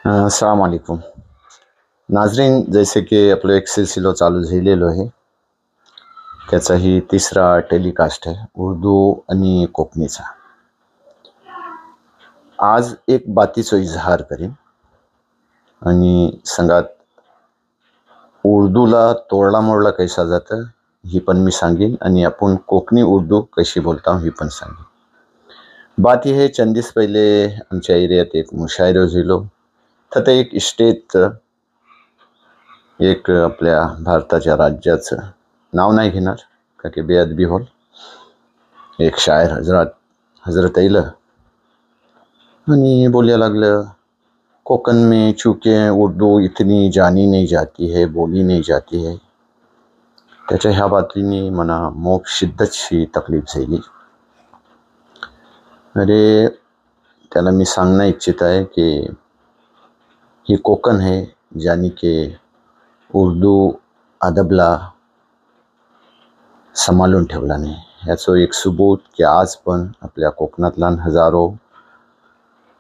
अस्सलाम वालेकुम नाजरीन, जैसे की आपलं एक सिलसिला चालू झालेलो आहे. त्याचाही तिसरा टेलिकास्ट आहे उर्दू आणि कोकणीचा. आज एक बातीचो इजहार करीन आणि संगात उर्दूला तोडला मोडला कैसा जातं ही पण मी सांगेन आणि आपण कोकणी उर्दू कशी बोलता ही पण सांगेन. बात ही है, चंद दिस पहिले आमच्या एरियात एक मुशायरो झालो. तर ते एक स्टेटचं, एक आपल्या भारताच्या राज्याचं नाव नाही घेणार का की बेअदबी होल. एक शायर हजरत अइलं आणि बोलायला लागलं, कोकण में चूँकि उर्दू इतनी जानी नहीं जाती है, बोली नहीं जाती है. त्याच्या ह्या बातमीने मला मोप शिद्दतशी तकलीफ झाली. अरे, त्याला मी सांगणं इच्छित आहे की ही कोकण है ज्याने की उर्दू अदबला सांभाळून ठेवला नाही. ह्याचं एक सबूत की आज पण आपल्या कोकणातल्या हजारो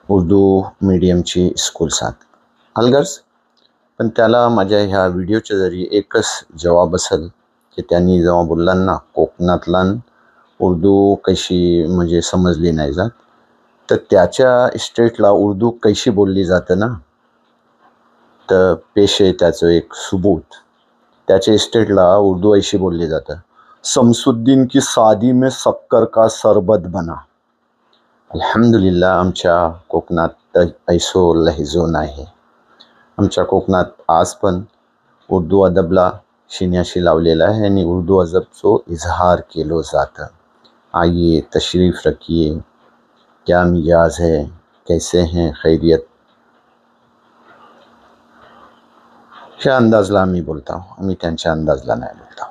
उर्दू मीडियमची स्कूल्स आहेत अलगर्ज. पण त्याला माझ्या ह्या व्हिडिओच्या जरी एकच जवाब असेल की त्यांनी जेव्हा बोललांना कोकणातला उर्दू कशी म्हणजे समजली नाही जात, तर त्याच्या स्टेटला उर्दू कशी बोलली जातं ना, तर पेश आहे त्याचं एक सबूत. त्याच्या स्टेटला उर्दू ऐशी बोलली जातं, शमसुद्दीन की शादी में शक्कर का सरबत बना. अल्हम्दुलिल्लाह आमच्या कोकणात ऐसो लहजो नाही. आमच्या कोकणात आज पण उर्दू अदबला शिन्याशी लावलेला आहे आणि उर्दू अदबचो इजहार केलो जातं. आइए तशरीफ रखिए, क्या मिजाज है, कैसे हैं, खैरियत. ह्या अंदाजला आम्ही बोलतो, आम्ही त्यांच्या अंदाजला नाही बोलतो.